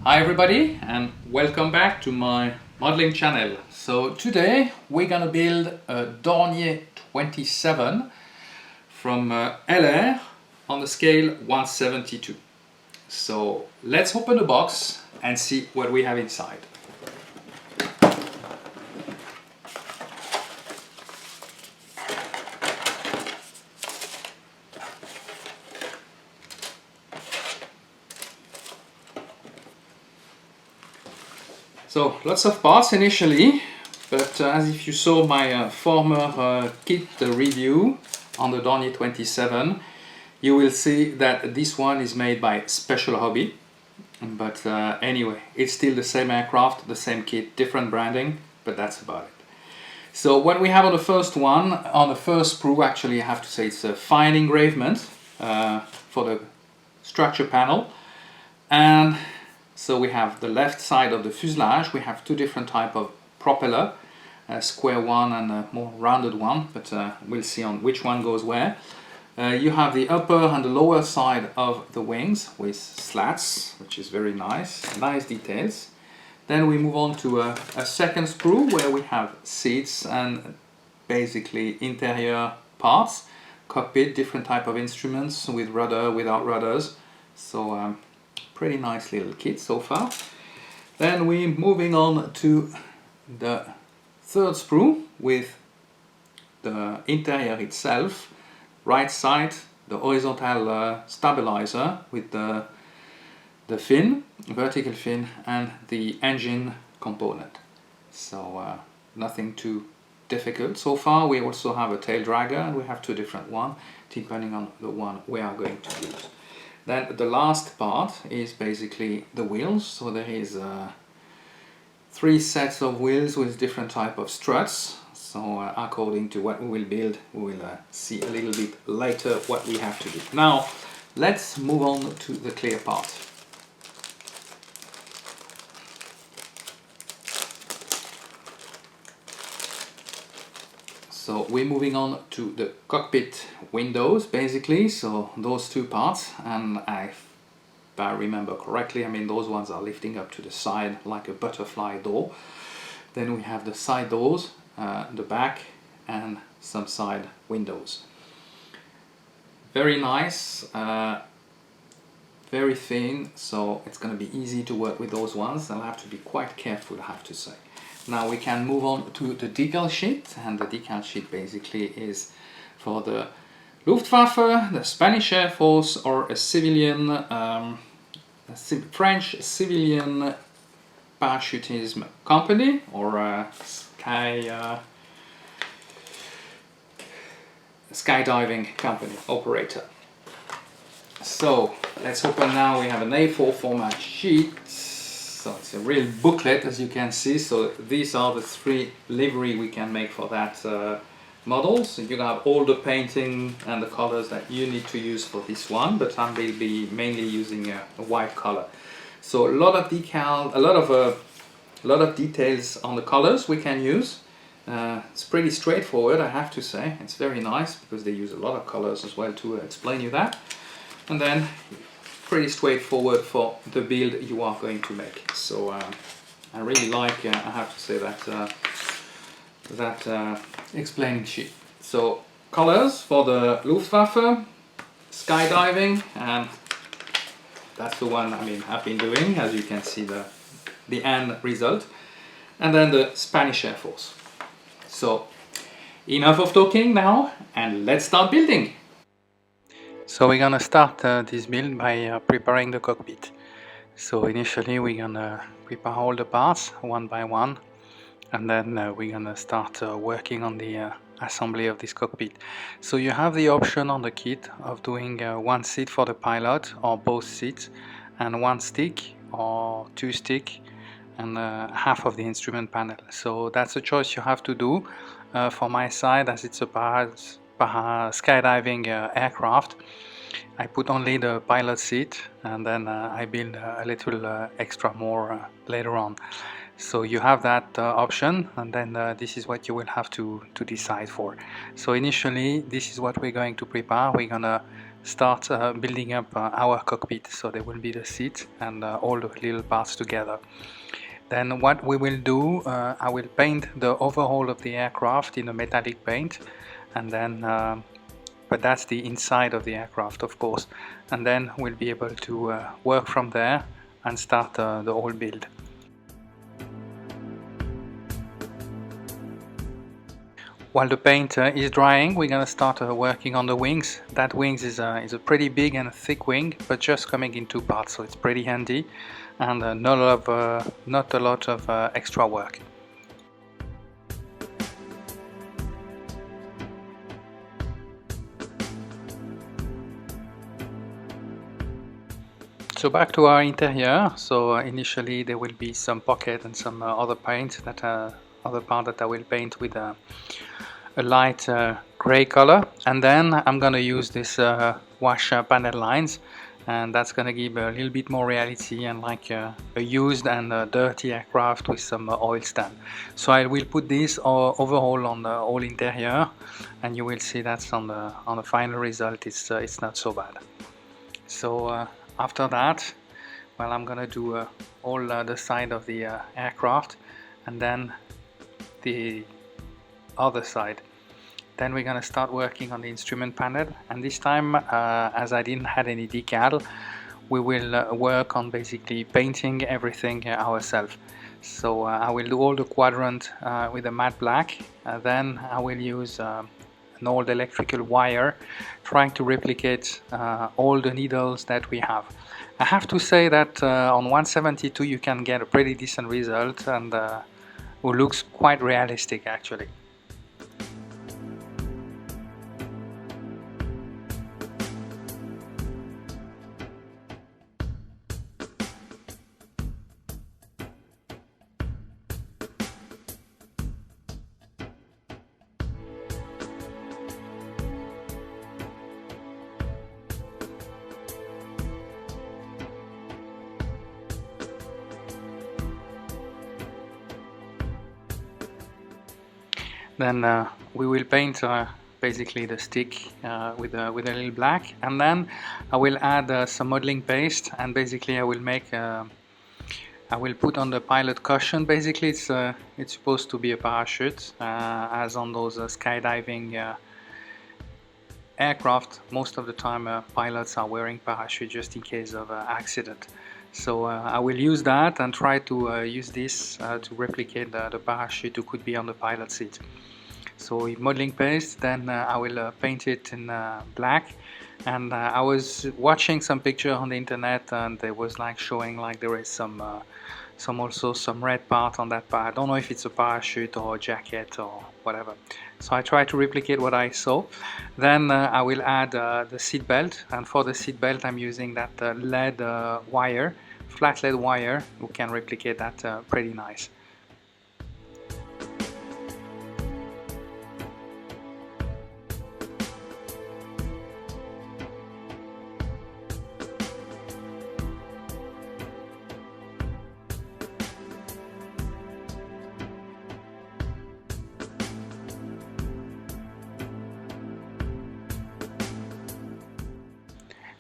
Hi everybody and welcome back to my modeling channel. So today we're gonna build a Dornier 27 from LR on the scale 1/72. So let's open the box and see what we have inside. So lots of parts initially, but as if you saw my former kit review on the Dornier 27, you will see that this one is made by Special Hobby. But anyway, it's still the same aircraft, the same kit, different branding, but that's about it. So what we have on the first one, on the first sprue, actually I have to say it's a fine engravement for the structure panel. And so we have the left side of the fuselage. We have two different type of propeller, a square one and a more rounded one, but we'll see on which one goes where. You have the upper and the lower side of the wings with slats, which is very nice details. Then we move on to a second sprue where we have seats and basically interior parts, cockpit, different type of instruments with rudder, without rudders. So pretty nice little kit so far. Then we're moving on to the third sprue with the interior itself. Right side, the horizontal stabilizer with the fin, vertical fin, and the engine component. So nothing too difficult so far. We also have a tail dragger, and we have two different ones depending on the one we are going to use. Then the last part is basically the wheels. So there is three sets of wheels with different type of struts. So according to what we will build, we will see a little bit later what we have to do. Now let's move on to the clear part. So we're moving on to the cockpit windows basically, so those two parts, and if I remember correctly, I mean those ones are lifting up to the side like a butterfly door. Then we have the side doors, the back, and some side windows. Very nice, very thin, so it's going to be easy to work with those ones. I'll have to be quite careful, I have to say. Now we can move on to the decal sheet, and the decal sheet basically is for the Luftwaffe, the Spanish Air Force, or a civilian, French civilian parachutism company, or a skydiving company operator. So let's open now. We have an A4 format sheet. So it's a real booklet, as you can see. So these are the three livery we can make for that model. So you have all the painting and the colors that you need to use for this one, but I will be mainly using a white color. So a lot of decal, a lot of details on the colors we can use. It's pretty straightforward, I have to say. It's very nice because they use a lot of colors as well to explain you that. And then pretty straightforward for the build you are going to make. So I really like, I have to say, that explaining sheet. So colors for the Luftwaffe, skydiving, and that's the one I've been doing, as you can see the end result. And then the Spanish Air Force. So enough of talking now, and let's start building. So we're gonna start this build by preparing the cockpit. So initially we're gonna prepare all the parts one by one, and then we're gonna start working on the assembly of this cockpit. So you have the option on the kit of doing one seat for the pilot, or both seats, and one stick or two stick, and half of the instrument panel. So that's a choice you have to do. For my side, as it's a skydiving aircraft, I put only the pilot seat, and then I build a little extra more later on. So you have that option, and then this is what you will have to decide for. So initially, this is what we're going to prepare. We're gonna start building up our cockpit. So there will be the seat and all the little parts together. Then what we will do, I will paint the overhaul of the aircraft in a metallic paint, and then but that's the inside of the aircraft, of course, and then we'll be able to work from there and start the whole build. While the paint is drying, we're going to start working on the wings. That wings is a pretty big and thick wing, but just coming in two parts, so it's pretty handy and not a lot of extra work. So back to our interior. So initially there will be some pocket and some other paint that other part that I will paint with a light gray color, and then I'm gonna use this wash panel lines, and that's gonna give a little bit more reality and like a used and dirty aircraft with some oil stand. So I will put this overall on the whole interior, and you will see that's on the final result. It's not so bad. So after that, well, I'm gonna do all the side of the aircraft and then the other side. Then we're gonna start working on the instrument panel, and this time as I didn't have any decal, we will work on basically painting everything ourselves. So I will do all the quadrant with a matte black, then I will use an old electrical wire, trying to replicate all the needles that we have. I have to say that on 172 you can get a pretty decent result, and it looks quite realistic actually. Then we will paint basically the stick with a little black, and then I will add some modeling paste, and basically I will make I will put on the pilot cushion. Basically it's supposed to be a parachute, as on those skydiving aircraft. Most of the time pilots are wearing parachute just in case of accident. So I will use that and try to use this to replicate the parachute who could be on the pilot seat. So modeling paste, then I will paint it in black, and I was watching some picture on the internet, and they was like showing like there is some also some red part on that part. I don't know if it's a parachute or a jacket or whatever. So I try to replicate what I saw. Then I will add the seat belt, and for the seat belt I'm using that lead wire, flat lead wire, who can replicate that pretty nice.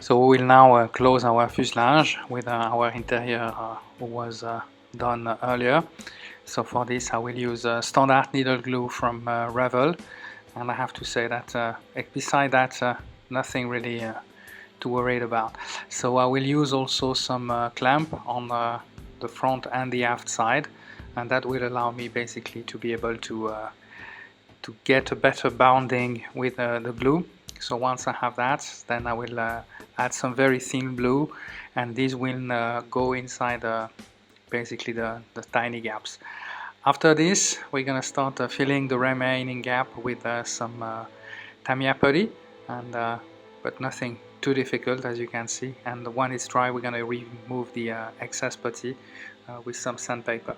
So we will now close our fuselage with our interior who was done earlier. So for this I will use standard needle glue from Revel, and I have to say that beside that nothing really to worry about. So I will use also some clamp on the front and the aft side, and that will allow me basically to be able to get a better bonding with the glue. So once I have that, then I will add some very thin glue, and this will go inside basically the tiny gaps. After this, we're gonna start filling the remaining gap with some Tamiya putty, and but nothing too difficult, as you can see. And when it's dry, we're gonna remove the excess putty with some sandpaper.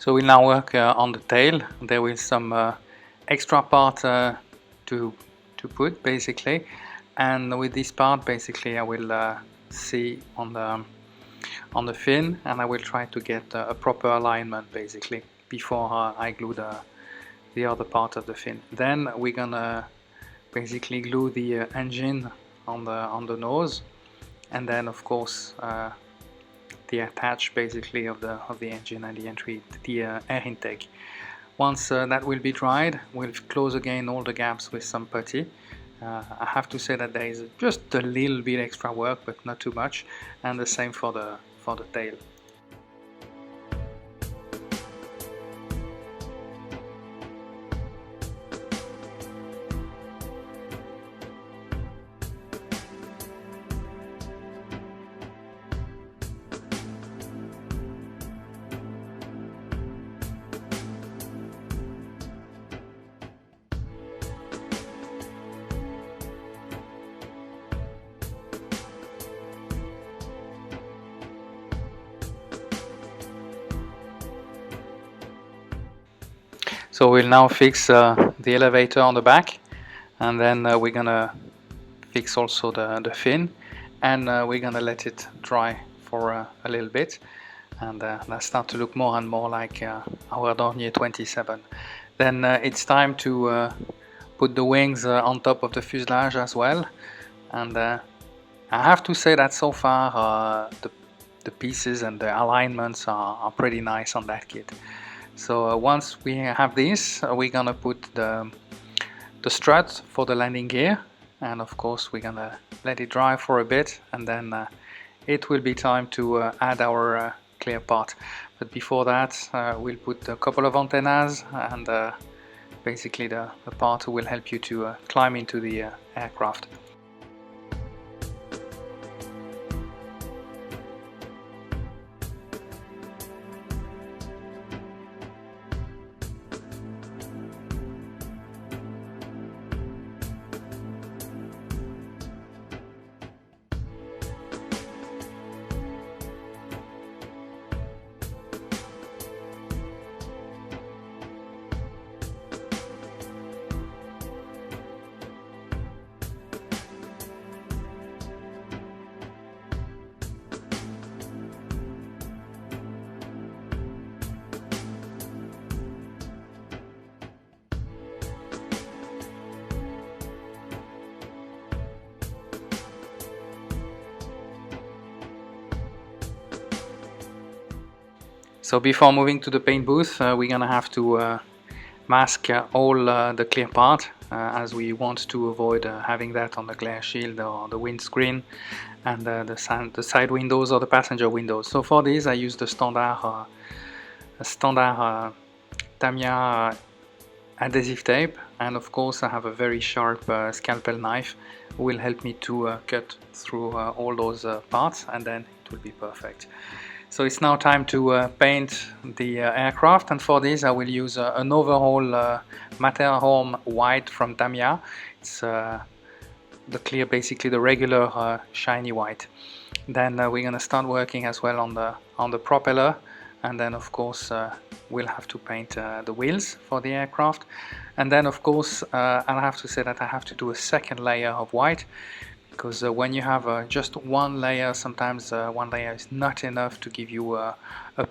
So we'll now work on the tail. There is some extra part to put basically, and with this part basically I will see on the fin, and I will try to get a proper alignment basically before I glue the other part of the fin. Then we're gonna basically glue the engine on the nose, and then of course the attach basically of the engine and the air intake. Once that will be dried, we'll close again all the gaps with some putty. I have to say that there is just a little bit extra work, but not too much, and the same for the tail. So we'll now fix the elevator on the back, and then we're gonna fix also the fin, and we're gonna let it dry for a little bit, and that start to look more and more like our Dornier 27. Then it's time to put the wings on top of the fuselage as well, and I have to say that so far the pieces and the alignments are pretty nice on that kit. So once we have this, we're gonna put the strut for the landing gear, and of course we're gonna let it dry for a bit, and then it will be time to add our clear part. But before that, we'll put a couple of antennas and basically the part will help you to climb into the aircraft. So before moving to the paint booth, we're gonna have to mask all the clear part, as we want to avoid having that on the glare shield or the windscreen and the side windows or the passenger windows. So for this I use the standard Tamiya adhesive tape, and of course I have a very sharp scalpel knife who will help me to cut through all those parts, and then it will be perfect. So it's now time to paint the aircraft, and for this I will use an overall Matterhorn white from Tamiya. It's the clear, basically the regular shiny white. Then we're gonna start working as well on the propeller, and then of course we'll have to paint the wheels for the aircraft, and then of course I'll have to say that I have to do a second layer of white, because when you have just one layer, sometimes one layer is not enough to give you a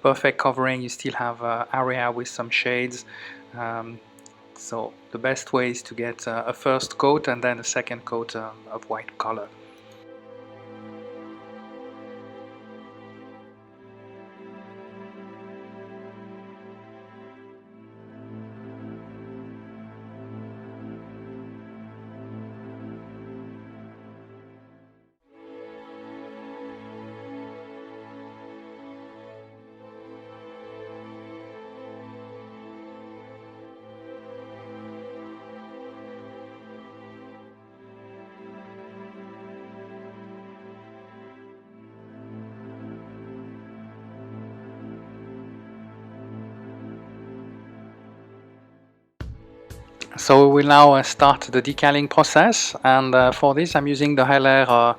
perfect covering. You still have area with some shades, so the best way is to get a first coat and then a second coat of white color. So we will now start the decaling process, and for this I'm using the Heller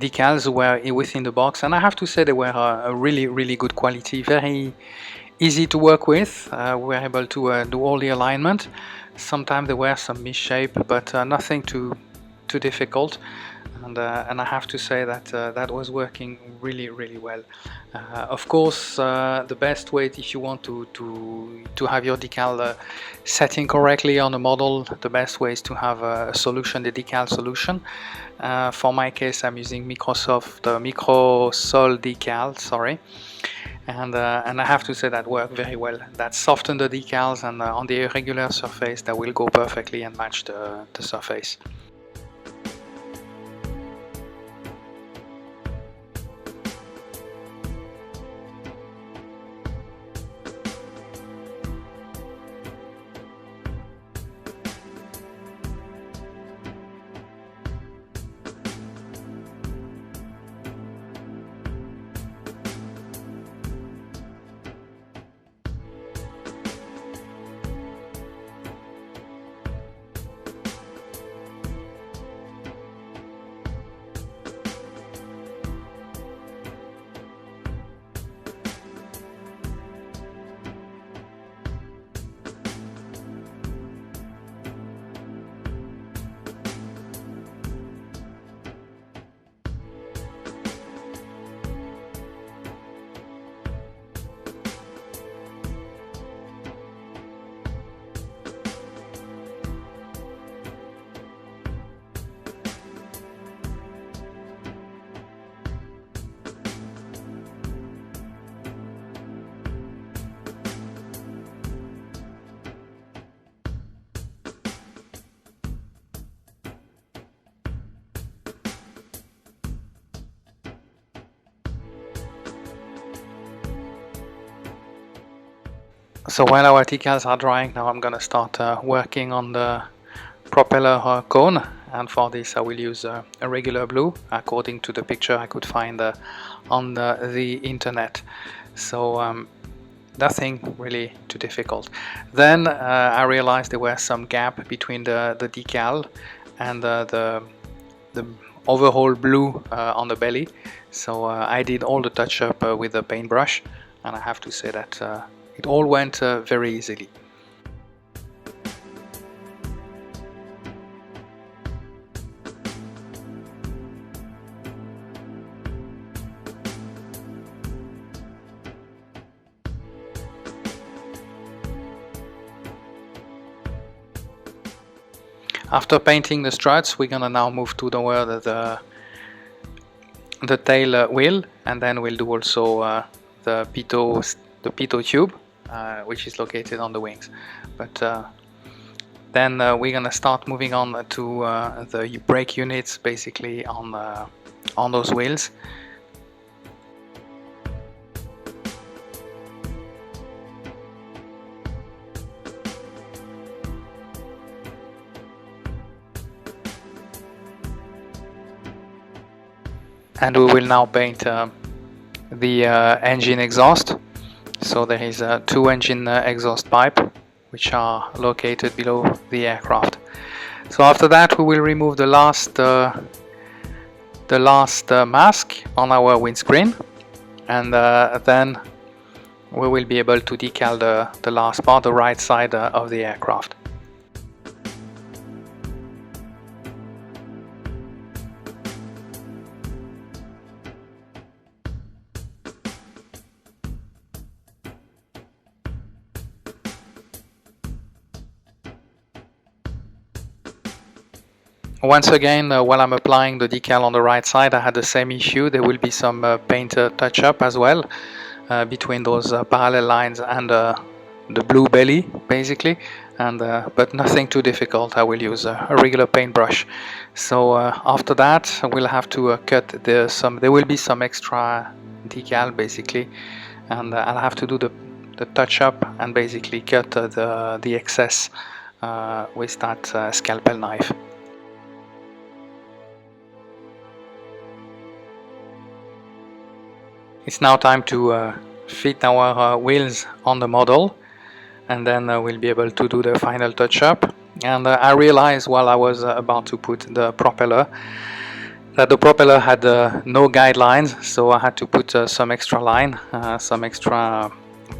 decals were within the box, and I have to say they were a really good quality, very easy to work with. We were able to do all the alignment. Sometimes there were some misshape, but nothing too difficult. And I have to say that that was working really well. Of course, the best way, if you want to have your decal setting correctly on the model, the best way is to have a solution, the decal solution. For my case, I'm using Microsoft Microsol decal, sorry. And I have to say that worked very well. That softened the decals, and on the irregular surface that will go perfectly and match the surface. So while our decals are drying, now I'm gonna start working on the propeller cone, and for this I will use a regular blue according to the picture I could find on the internet. So nothing really too difficult. Then I realized there was some gap between the decal and the overall blue on the belly, so I did all the touch up with the paintbrush, and I have to say that it all went very easily. After painting the struts, we're gonna now move to the tail wheel, and then we'll do also the pitot tube, which is located on the wings. But then we're gonna start moving on to the brake units, basically on those wheels. And we will now paint the engine exhaust. So there is two engine exhaust pipe which are located below the aircraft. So after that we will remove the last mask on our windscreen, and then we will be able to decal the last part, the right side of the aircraft. Once again, while I'm applying the decal on the right side, I had the same issue. There will be some paint touch-up as well between those parallel lines and the blue belly, basically, and but nothing too difficult. I will use a regular paintbrush. So after that, we'll have to cut there will be some extra decal, basically, and I'll have to do the touch-up and basically cut the excess with that scalpel knife. It's now time to fit our wheels on the model, and then we'll be able to do the final touch-up. And I realized while I was about to put the propeller that the propeller had no guidelines, so I had to put some extra line, some extra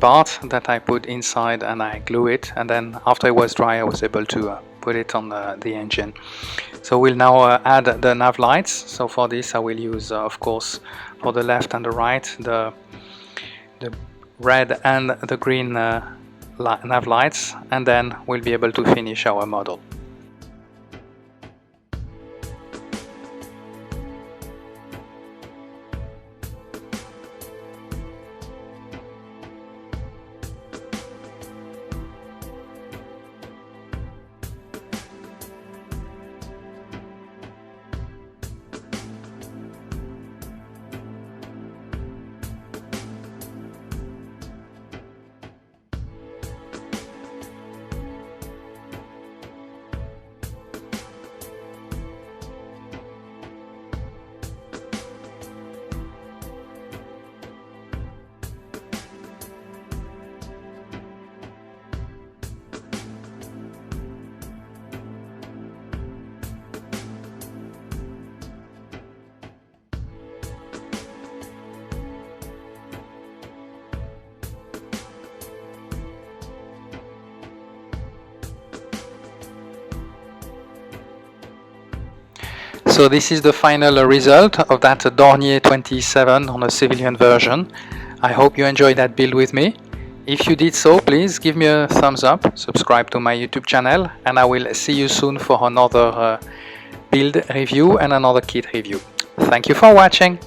part that I put inside and I glue it, and then after it was dry I was able to put it on the engine. So we'll now add the nav lights. So for this I will use of course for the left and the right the red and the green nav lights, and then we'll be able to finish our model. So this is the final result of that Dornier 27 on a civilian version. I hope you enjoyed that build with me. If you did so, please give me a thumbs up, subscribe to my YouTube channel, and I will see you soon for another build review and another kit review. Thank you for watching.